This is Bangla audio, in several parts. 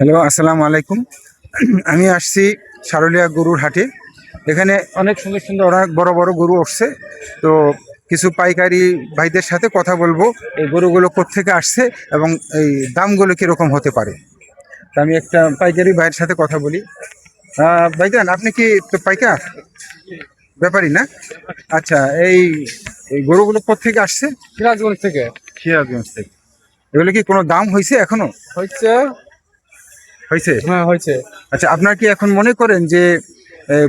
হ্যালো, আসসালামু আলাইকুম। আমি আসছি সারুলিয়া গরুর হাটে। এখানে অনেক সুন্দর সুন্দর অনেক বড় বড় গরু উঠছে। তো কিছু পাইকারি ভাইদের সাথে কথা বলবো এই গরুগুলো কোত্থেকে আসছে এবং এই দামগুলো কীরকম হতে পারে। তো আমি একটা পাইকারি ভাইয়ের সাথে কথা বলি। ভাইজান, আপনি কি তো পাইকার ব্যাপারী না? আচ্ছা, এই এই গরুগুলো কোত্থেকে আসছে? সিরাজগঞ্জ থেকে সিরাজগঞ্জ থেকে। এগুলো কি কোনো দাম হয়েছে এখনো? হচ্ছে। হয়েছে? হ্যাঁ, হয়েছে। আচ্ছা, আপনার কি এখন মনে করেন যে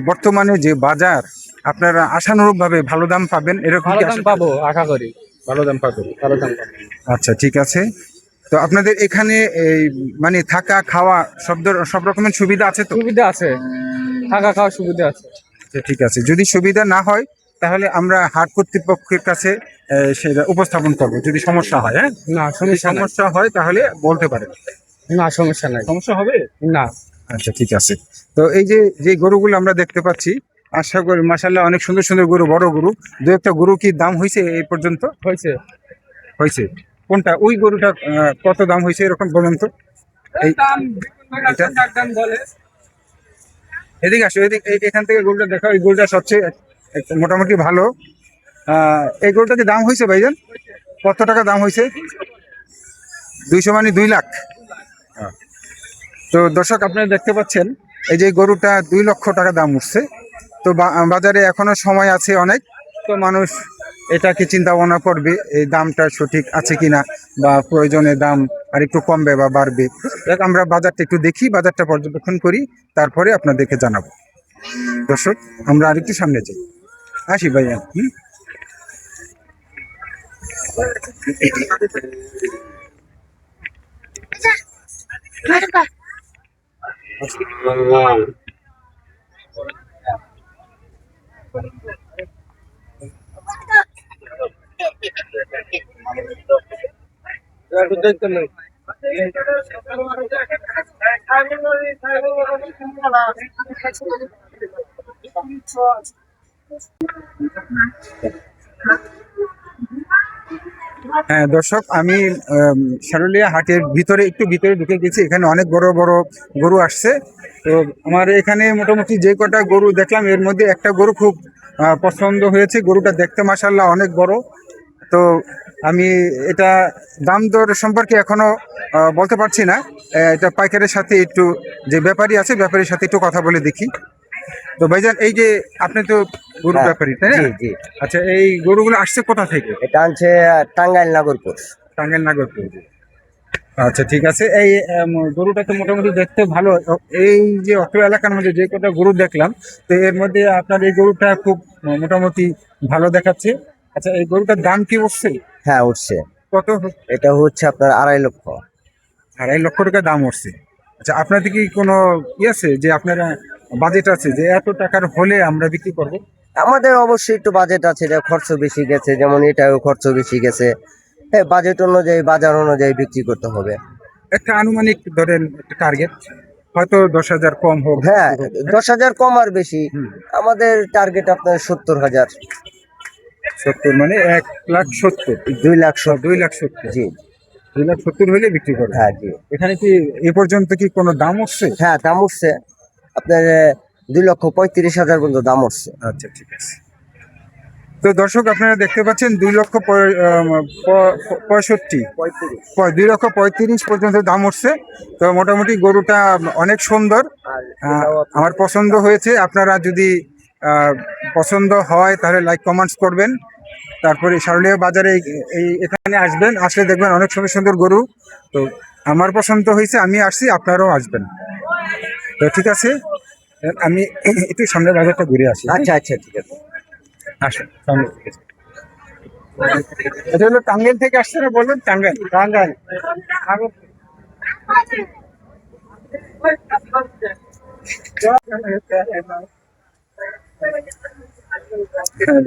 বর্তমানে যে বাজার আপনারা আশানুরূপভাবে ভালো দাম পাবেন, এরকম ভালো কি দাম পাবো আশা করি। ভালো দাম পাবেন? ভালো দাম পাবো। আচ্ছা, ঠিক আছে। তো আপনাদের এখানে এই মানে থাকা খাওয়া সব রকমের সুবিধা আছে তো? সুবিধা আছে, থাকা খাওয়ার সুবিধা আছে। আচ্ছা, ঠিক আছে। যদি সুবিধা না হয় তাহলে আমরা হাট কর্তৃপক্ষের কাছে সেটা উপস্থাপন করব যদি সমস্যা হয়। হ্যাঁ, না, যদি সমস্যা নাই। সমস্যা হয় তাহলে বলতে পারেন। না, সমস্যা নাই। সমস্যা হবে না। আচ্ছা, ঠিক আছে। তো এই যে যে গরুগুলো আমরা দেখতে পাচ্ছি, আশা করি মাশাআল্লাহ অনেক সুন্দর সুন্দর গরু, বড় গরু। দু একটা গরু কি দাম হয়েছে এই পর্যন্ত? হয়েছে। হয়েছে? কোনটা? ওই গরুটা কত দাম হয়েছে এরকম বলুন তো। এই এটা দাম বলে। এদিকে আসো, এখান থেকে গরুটা দেখা। ওই গরুটা সবচেয়ে একটু মোটামুটি ভালো। এই গরুটা কি দাম হয়েছে ভাইজান? কত টাকা দাম হয়েছে? 200 মানে 2 লাখ। তো দর্শক, আপনারা দেখতে পাচ্ছেন এই যে গরুটা 2 লক্ষ টাকা দাম উঠছে। তো বাজারে এখনো সময় আছে অনেক। তো মানুষ এটাকে চিন্তা ভাবনা করবে এই দামটা সঠিক আছে কিনা, বা প্রয়োজনে দাম আর একটু কমবে বা বাড়বে। দেখ, আমরা বাজারটা একটু দেখি, বাজারটা পর্যবেক্ষণ করি, তারপরে আপনাদেরকে জানাবো। দর্শক, আমরা আরেকটু সামনে যাই। আসি ভাইয়া। হ্যাঁ দর্শক, আমি সারুলিয়া হাটের একটু ভিতরে ঢুকে গেছি। এখানে অনেক বড় বড় গরু আসছে। তো আমার এখানে মোটামুটি যে কটা গরু দেখলাম, এর মধ্যে একটা গরু খুব পছন্দ হয়েছে। গরুটা দেখতে মাশাআল্লাহ অনেক বড়। তো আমি এটা দাম দর সম্পর্কে এখনো বলতে পারছি না। এটা পাইকারের সাথে একটু, যে ব্যাপারী আছে ব্যাপারীর সাথে একটু কথা বলে দেখি। তো ভাইজান, এই যে আপনি তো গরু হ্যাঁ, ব্যাপারী, তাই না? জি জি। আচ্ছা, এই গরুগুলো আসছে কোথা থেকে? এটা আনছে টাঙ্গাইল নাগরপুর। টাঙ্গাইল নাগরপুর। আচ্ছা, ঠিক আছে। এই গরুটা তো মোটামুটি দেখতে ভালো। এই যে অত্র এলাকার মধ্যে যে কটা গরু দেখলাম, তো এর মধ্যে আপনার এই গরুটা খুব মোটামুটি ভালো দেখাচ্ছে। আচ্ছা, এই গরুটার দাম কি উঠছে? হ্যাঁ, উঠছে। কত? এটা হচ্ছে আপনার 2.5 লক্ষ। 2.5 লক্ষ টাকা দাম উঠছে। আচ্ছা, আপনাদের কি কোনো আছে যে আপনারা বাজেট আছে যে এত টাকার হলে আমরা বিক্রি করব? আমাদের অবশ্যই একটু বাজেট আছে, এটা খরচ বেশি গেছে, যেমন এটাও খরচ বেশি গেছে। হ্যাঁ, বাজেট অনুযায়ী বাজার অনুযায়ী বিক্রি করতে হবে। একটা আনুমানিক ধরেন, একটা টার্গেট, হয়তো 10,000 কম হোক। হ্যাঁ, 10,000 কম আর বেশি। হুম। আমাদের টার্গেট আপনার 70,000। 70 মানে 1,70,000। 2,70,000। 2,70,000। জি। 2,70,000 হলে বিক্রি করবে। হ্যাঁ জি। এখানে কি এ পর্যন্ত কি কোনো দাম উঠছে? হ্যাঁ, দাম উঠছে আপনার 2,35,000 পর্যন্ত দাম উঠছে। আচ্ছা, ঠিক আছে। তো দর্শক, আপনারা দেখতে পাচ্ছেন 2,65,000 পর্যন্ত দাম উঠছে। তো মোটামুটি গরুটা অনেক সুন্দর। আমার পছন্দ হয়েছে। আপনারা যদি পছন্দ হয় তাহলে লাইক কমেন্টস করবেন। তারপরে সারুলিয়া বাজারে এখানে আসবেন, আসলে দেখবেন অনেক সুন্দর সুন্দর গরু। তো আমার পছন্দ হয়েছে, আমি আসছি, আপনারাও আসবেন। তো ঠিক আছে, আমি একটু সামনে বাজারটা ঘুরে আসি। আচ্ছা আচ্ছা, ঠিক আছে। আসুন সামনে থেকে। এটা হলো টাঙ্গাইল থেকে আসছে না বললেন? টাঙ্গাইল। টাঙ্গাইল।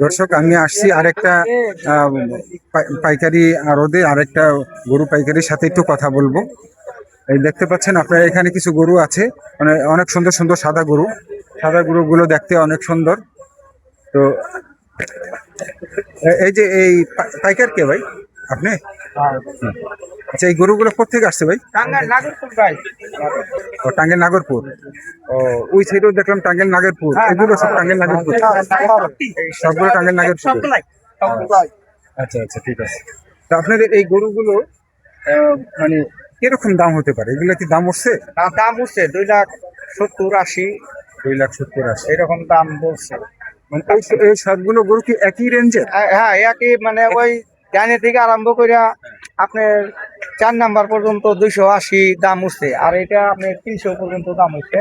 দর্শক, আমি আসছি আরেকটা পাইকারি আড়তে, আরেকটা গরু পাইকারির সাথে একটু কথা বলবো। এই দেখতে পাচ্ছেন আপনারা, এখানে কিছু গরু আছে, মানে অনেক সুন্দর সুন্দর সাদা গরু। সাদা গরুগুলো দেখতে অনেক সুন্দর। তো এই যে এই পাইকার কে ভাই আপনি? আচ্ছা, এই গরুগুলো কোথেকে আসছে ভাই? ও, টাঙ্গাইল নাগরপুর। ও, ওই সাইডেও দেখলাম টাঙ্গাইল নাগরপুর, এগুলো সব টাঙ্গাইল নাগরপুর, সবগুলো টাঙ্গাইল নাগরপুর। আচ্ছা আচ্ছা, ঠিক আছে। তো আপনাদের এই গরুগুলো মানে কিরকম দাম হতে পারে? এগুলো কি দাম উঠছে? দাম উঠছে 2,70,80 2,70,80 এরকম দাম বলছে। মানে এই সবগুলো গরু কি একই রেঞ্জে? হ্যাঁ, একই মানে ওই ডাইনে থেকে আরম্ভ করে আপনার 4 নাম্বার পর্যন্ত 280 দাম উঠছে, আর এটা আপনার 300 পর্যন্ত দাম উঠছে।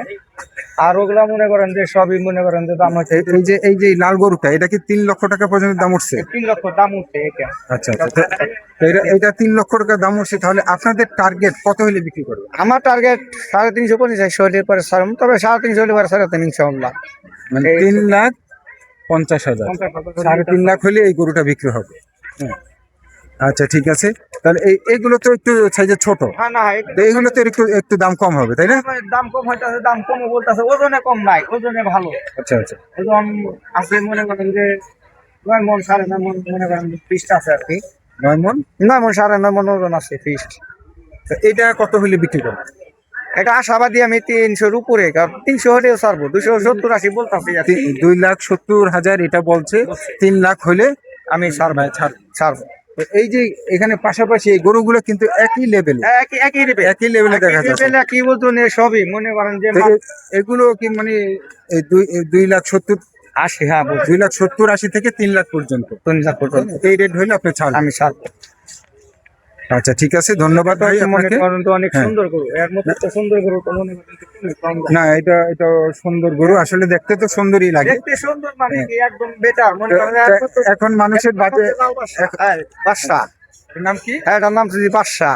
আর ওগুলা মনে করেন যে সবই মনে করেন যে দাম হচ্ছে এই যে লাল গরুটা, এটা কি 3 লক্ষ টাকা পর্যন্ত দাম উঠছে? 3 লক্ষ দাম উঠছে এটা। আচ্ছা আচ্ছা, তো এটা 3 লক্ষ টাকা দাম উঠছে, তাহলে আপনাদের টার্গেট কত হলে বিক্রি করবে? আমার টার্গেট 350 হলে পরে ছাড়ুন, তবে 350 হলে পরে ছাড়াতেন ইনশাআল্লাহ। মানে 3,50,000, 3.5 লাখ হলে এই গরুটা বিক্রি হবে। হ্যাঁ। আচ্ছা, ঠিক আছে। তাহলে এইগুলো তো একটু সাইজে ছোট, হ্যাঁ না, তো এইগুলো তো একটু একটু দাম কম হবে, তাই না? দাম কম হইতাছে, দাম কম বলতাছে, ওজনে কম নাই, ওজনে ভালো। আচ্ছা আচ্ছা, ওজন আছে মনে করেন যে 9 মণ 9.5 মণ মনে করেন ফিস্ট আছে আর কি। 9 মণ, 9 মণ 9.5 মণ ওজন আছে ফিস্ট। তো এটা কত হলে বিক্রি করবে? এটা আশাবাদী আমি 300-র উপরে, কারণ 300 হলেও ছাড়বো, 270-80 বলতাছি আর কি। 2,70,000 এটা বলছে, 3 লাখ হলে আমি ছাড়বো ছাড়বো। তো এই যে এখানে পাশাপাশি এই গরুগুলো কিন্তু একই লেভেলে, একই লেভেলে দেখা যাচ্ছে। কি ওজনে সবই মনে করেন যে তো এগুলো কি মানে এই 2,70,000-80, হ্যাঁ 2,70,000-80 থেকে 3 লাখ পর্যন্ত, 3 লাখ পর্যন্ত এই রেট হলে আপনি ছাড়বেন? আমি ছাড়বো। আচ্ছা, ঠিক আছে, ধন্যবাদ ভাই মনে আপনাকে। করেন তো অনেক হ্যাঁ। সুন্দর গরু, এর মধ্যে তো সুন্দর গরু তো মনে করেন যে খুবই কম দাম। না, এটা সুন্দর গরু, আসলে দেখতে তো সুন্দরই লাগে। দেখতে সুন্দর মানে কি একদম বেটার মনে করেন। এখন মানুষের বাজে বাদশা, এর নাম কি? হ্যাঁ এটার নাম যদি বাদশা,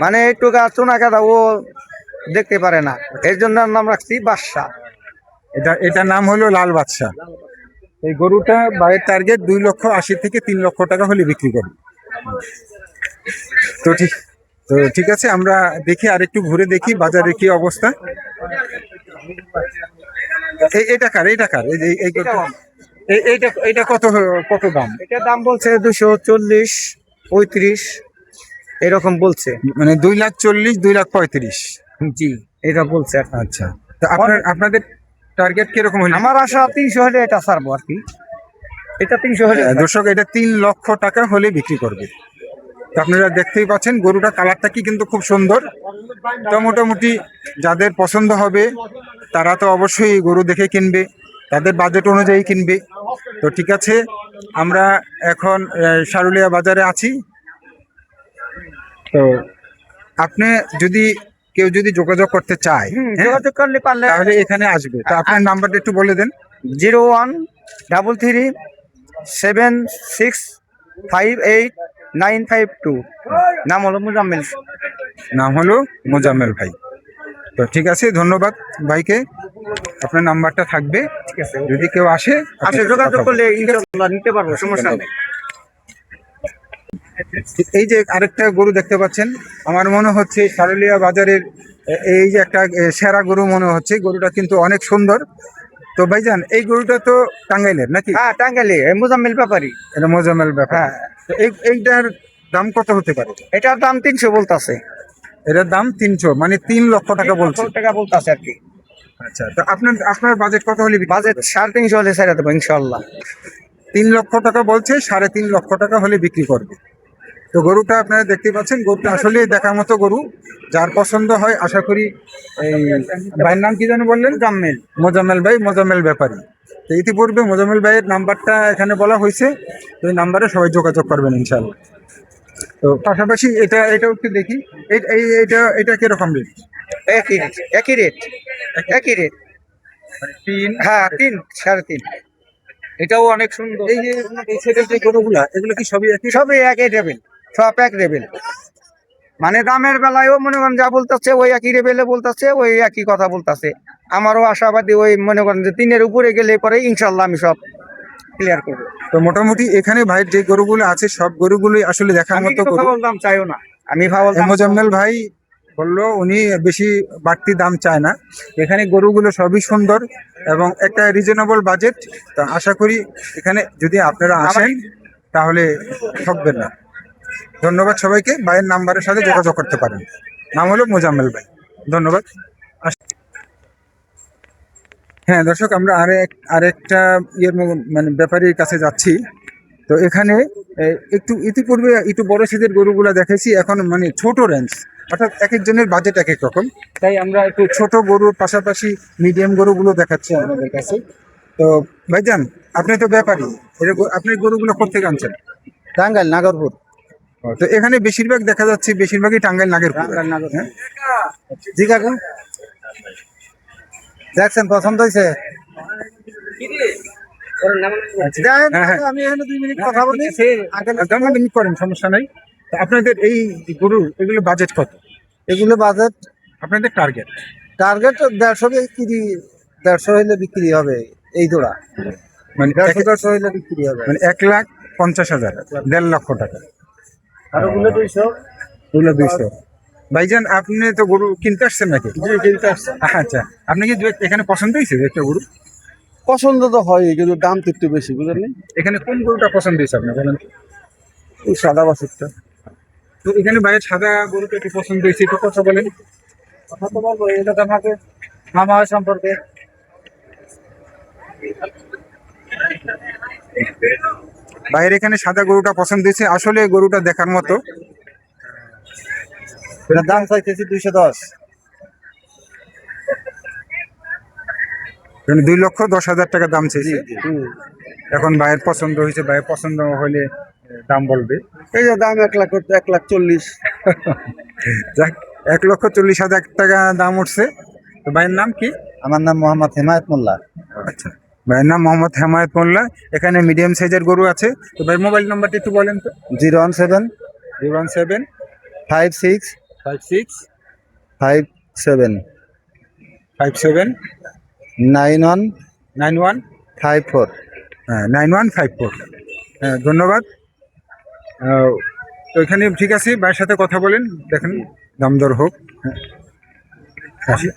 মানে একটু চুনা কাদা ও দেখতে পারে না, এর জন্য এর নাম রাখছি বাদশা। এটা নাম হলো লাল বাদশা। এই গরুটা বাইরের টার্গেট 2,80,000 থেকে 3 লক্ষ টাকা হলে বিক্রি করবে। তো ঠিক আছে, আমরা দেখি, আর একটু ঘুরে দেখি বাজারে কি অবস্থা। এটা কার? এইটা কত দাম? এটার দাম বলছে 240, 35 এরকম বলছে। মানে 2,40,000, 2,35,000। জি, এটা বলছে। আচ্ছা, তো আপনাদের টার্গেট কিরকম হলো? আমার আশা 300 হলে এটা ছাড়বো আর কি। এটা 300 হলে দর্শক, এটা 3 লক্ষ টাকা হলে বিক্রি করবে। তো আপনারা দেখতেই পাচ্ছেন গরুটা কালারটা কি কিন্তু খুব সুন্দর। তো মোটামুটি যাদের পছন্দ হবে তারা তো অবশ্যই গরু দেখে কিনবে, তাদের বাজেট অনুযায়ী কিনবে। তো ঠিক আছে, আমরা এখন সারুলিয়া বাজারে আছি। তো আপনি কেউ যদি যোগাযোগ করতে চায়, হ্যাঁ, যোগাযোগ করলে পারলে তাহলে এখানে আসবে। তো আপনার নাম্বারটা একটু বলে দেন। 01335658 952। নাম হলো মুজাম্মেল। নাম হলো মোজাম্মেল ভাই। তো ঠিক আছে, ধন্যবাদ ভাইকে। আপনার নাম্বারটা থাকবে, ঠিক আছে, যদি কেউ আসে যোগাযোগ করলে ইনশাআল্লাহ নিতে পারবো, সমস্যা নেই। এই যে আরেকটা গরু দেখতে পাচ্ছেন, আমার মনে হচ্ছে সারুলিয়া বাজারের এই যে একটা সেরা গরু মনে হচ্ছে। গরুটা কিন্তু অনেক সুন্দর। তো ভাইজান, এই গরুটা তো টাঙ্গাইলের নাকি? হ্যাঁ টাঙ্গাইলে, মুজাম্মেল ব্যাপারী। এটা মোজাম্মেল ব্যাপার। হ্যাঁ, তো এইটার দাম কত হতে পারে? এটার দাম 300 বলতাছে। এটার দাম 300, মানে 3 লক্ষ টাকা বলছে। টাকা বলতাছে আর কি। আচ্ছা, তো আপনার বাজেট কত হলে বিক্রি বাজেট করবেন? 350 হলে ছেড়ে দেবো ইনশাআল্লাহ। 3 লক্ষ টাকা বলছে, 3.5 লক্ষ টাকা হলে বিক্রি করবে। তো গরুটা আপনারা দেখতে পাচ্ছেন, গরুটা আসলে দেখার মতো গরু। যার পছন্দ হয়, আশা করি। এই ভাইয়ের নাম কি যেন বললেন? মোজাম্মেল ভাই, মোজাম্মেল ব্যাপারী। তো ইতিপূর্বে মোজাম্মেল ভাইয়ের নাম্বারটা এখানে বলা হয়েছে, তো এই নাম্বারে সবাই যোগাযোগ করবেন ইনশাআল্লাহ। তো পাশাপাশি এটাও একটু দেখি। এটা কিরকম রেট? একই রেট। হ্যাঁ 3, 3.5। এটাও অনেক সুন্দর। এই যে এই সেটের যে গরুগুলা, এগুলো কি সবই একই? সবই একই লেভেল, সব এক লেভেল। মানে দামের বেলায়ও মনে করেন যা বলতেছে ওই একই লেভেলে বলতেছে, ওই একই কথা বলতেছে। আমারও আশাবাদী, ওই মনে করেন যে 3-এর উপরে গেলে পরে ইনশাল্লাহ আমি সব ক্লিয়ার করবো। তো মোটামুটি এখানে ভাইয়ের যে গরুগুলো আছে, সব গরুগুলোই আসলে দেখার আমি মতো কিন্তু গরু। ফাউল দাম চাইও না, আমি ফাউল দাম মোজাম্মেল ভাই বললো উনি বেশি বাড়তি দাম চায় না। এখানে গরুগুলো সবই সুন্দর এবং একটা রিজনেবল বাজেট। তো আশা করি এখানে যদি আপনারা আসেন তাহলে ঠকবেন না। ধন্যবাদ সবাইকে। ভাইয়ের নাম্বারের সাথে যোগাযোগ করতে পারেন। নাম হলো মোজাম্মেল ভাই। ধন্যবাদ। হ্যাঁ দর্শক, আমরা আরেকটা মানে ব্যাপারীর কাছে যাচ্ছি। তো এখানে একটু ইতিপূর্বে একটু বড় সাইজের গরুগুলা দেখাইছি, এখন মানে ছোট রেঞ্জ, অর্থাৎ এক একজনের বাজেট এক এক রকম, তাই আমরা একটু ছোট গরুর পাশাপাশি মিডিয়াম গরুগুলো দেখাচ্ছি আমাদের কাছে। তো ভাইজান, আপনি তো ব্যাপারী, আপনি গরুগুলো কোথেকে আনছেন? টাঙ্গাইল নাগরপুর। তো এখানে বেশিরভাগ দেখা যাচ্ছে, বেশিরভাগই টাঙ্গাইল নাগেরপুর। হ্যাঁ? জি কাকা, দেখছেন পছন্দ হয়েছে? হ্যাঁ, হ্যাঁ। আমি এখানে 2 মিনিট কথা বলি। দামাদামি করেন, সমস্যা নাই। তো আপনাদের এই গরু এগুলো বাজেট কত? এগুলো বাজেট আপনাদের টার্গেট? টার্গেট 150 বিক্রি, 150 হইলে বিক্রি হবে এই জোড়া। মানে 150 হইলে বিক্রি হবে। মানে 1,50,000, 1.5 লক্ষ টাকা। আর ওগুলো 200। ওগুলো 200। ভাইজান, আপনি তো গরু কিনতে আসছেন নাকি? জি কিনতে আসছে। আচ্ছা, আপনি কি এখানে পছন্দ হয়েছে একটা গরু? পছন্দ তো হয় কিন্তু দাম তো একটু বেশি, বুঝলেন? এখানে কোন গরুটা পছন্দ হয়েছে আপনার বলেন তো? এই সাদা বাছুরটা। তো এখানে ভাইয়ের সাদা গরুটা একটু পছন্দ হয়েছে, একটু কথা বলেন। কথা তো বলবো, এটা তো আমাকে মামা সম্পর্কে। ভাইয়ের এখানে সাদা গরুটা পছন্দ হয়েছে, আসলে গরুটা দেখার মতো। এটার দাম চাইতেছি 210। এখানে 2,10,000 টাকা দাম চেয়েছে। এখন ভাইয়ের পছন্দ হয়েছে, ভাইয়ের পছন্দ হলে দাম বলবে। এই যে দাম 1,40,000। যাক, 1,40,000 টাকা দাম উঠছে। তো ভাইয়ের নাম কি? আমার নাম মোহাম্মদ হেমায়েত মোল্লা। আচ্ছা, ভাইয়ের নাম মোহাম্মদ হেমায়েত মোল্লা। এখানে মিডিয়াম সাইজের গরু আছে। তো ভাই মোবাইল নাম্বারটা একটু বলেন তো। 017 017 56 56 57 57 91 91 54। হ্যাঁ, 9154। হ্যাঁ, ধন্যবাদ। তো এখানে ঠিক আছে, ভাইয়ের সাথে কথা বলেন, দেখেন দাম দর হোক। হ্যাঁ, আসি।